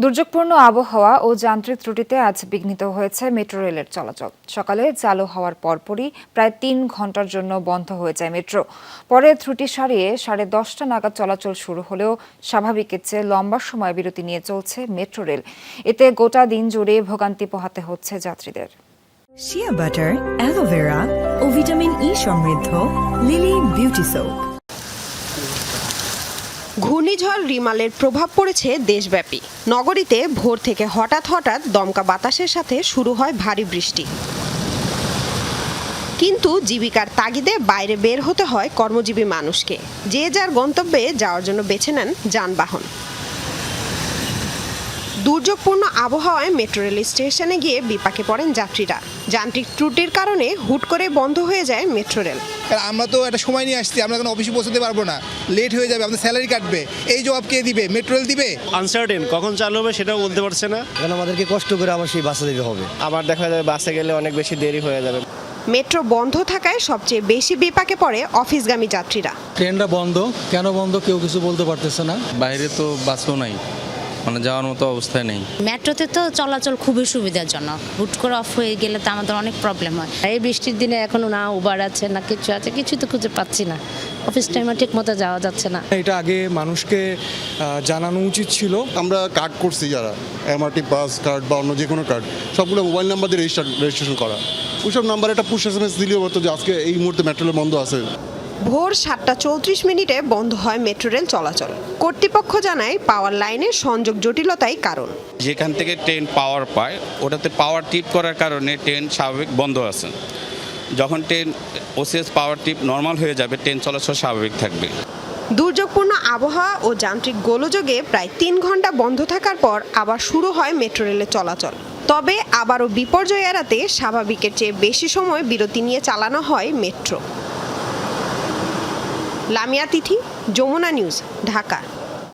দুর্যোগপূর্ণ আবহাওয়া ও যান্ত্রিক ত্রুটিতে আজ বিঘ্নিত হয়েছে মেট্রো রেলের চলাচল। সকালে চালু হওয়ার পরপরই প্রায় ৩ ঘন্টার জন্য বন্ধ হয়ে যায় মেট্রো। পরে ত্রুটি সারিয়ে 10:30টা নাগাদ চলাচল শুরু হলেও স্বাভাবিকের চেয়ে লম্বা সময় বিরতি নিয়ে চলছে মেট্রো রেল। এতে গোটা দিন জুড়ে ভোগান্তি পোহাতে হচ্ছে যাত্রীদের। শিয়া বাটার, অ্যালোভেরা ও ভিটামিন ই সমৃদ্ধ লিলি বিউটি সোপ। ঘূর্ণিঝড় রিমালের প্রভাব পড়েছে দেশব্যাপী। নগরীতে ভোর থেকে হঠাৎ দমকা বাতাসের সাথে শুরু হয় ভারী বৃষ্টি। কিন্তু জীবিকার তাগিদে বাইরে বের হতে হয় কর্মজীবী মানুষকে। যে যার গন্তব্যে যাওয়ার জন্য বেছে নেন যানবাহন। দুর্যোগপূর্ণ আবহাওয়ায় মেট্রো রেল স্টেশনে গিয়ে বিপাকে পড়েন যাত্রীরা। যান্ত্রিক ত্রুটির কারণে হুট করে বন্ধ হয়ে যায় মেট্রো রেল। আমরা তো একটা সময় নিয়ে আসছি, আমরা কোনো অফিসে পৌঁছতে পারবো না, লেট হয়ে যাবে, আমাদের স্যালারি কাটবে। এই জবাব কে দিবে? মেট্রো রেল দিবে। আনসার্টেন কখন চালু হবে সেটাও বলতে পারছে না, কারণ আমাদেরকে কষ্ট করে আবার সেই বাসে দিতে হবে। আবার দেখা যাবে বাসে গেলে অনেক বেশি দেরি হয়ে যাবে। মেট্রো বন্ধ থাকায় সবচেয়ে বেশি বিপাকে পড়ে অফিসগামী যাত্রীরা। ট্রেনটা বন্ধ, কেন বন্ধ কেউ কিছু বলতে পারতেছে না। বাইরে তো বাসও নাই, মানে যাওয়ার মতো অবস্থায় নেই। মেট্রোতে তো চলাচল খুবই সুবিধাজনক, হুট করে অফ হয়ে গেলে তো আমাদের অনেক প্রবলেম হয়। এই বৃষ্টির দিনে এখনো না উবার আছে না কিছু আছে, কিছু তো খুঁজে পাচ্ছি না। অফিস টাইমে ঠিক মতো যাওয়া যাচ্ছে না। এটা আগে মানুষকে জানানো উচিত ছিল। আমরা কার্ড করছি, যারা এমআরটি বাস কার্ড বা অন্য যে কোনো কার্ড, সবগুলো মোবাইল নাম্বার দিয়ে রেজিস্ট্রেশন করা। ওইসব নাম্বারে একটা পুশ SMS দিলেও হতো যে আজকে এই মুহূর্তে মেট্রো রেল বন্ধ আছে। ভোর 7:34 বন্ধ হয় মেট্রো রেল চলাচল। কর্তৃপক্ষ জানায় পাওয়ার লাইনের সংযোগ জটিলতাই কারণ। যেখান থেকে ট্রেন পাওয়ার পায় ওটাতে পাওয়ার টিপ করার কারণে ট্রেন স্বাভাবিক বন্ধ আছে। যখন ট্রেন ওসিএস পাওয়ার টিপ নর্মাল হয়ে যাবে, ট্রেন চলাচল স্বাভাবিক থাকবে। দুর্যোগপূর্ণ আবহাওয়া ও যান্ত্রিক গোলযোগে প্রায় 3 ঘন্টা বন্ধ থাকার পর আবার শুরু হয় মেট্রো রেলের চলাচল। তবে আবারও বিপর্যয় এড়াতে স্বাভাবিকের চেয়ে বেশি সময় বিরতি নিয়ে চালানো হয় মেট্রো। লামিয়া তিথি, যমুনা নিউজ, ঢাকা।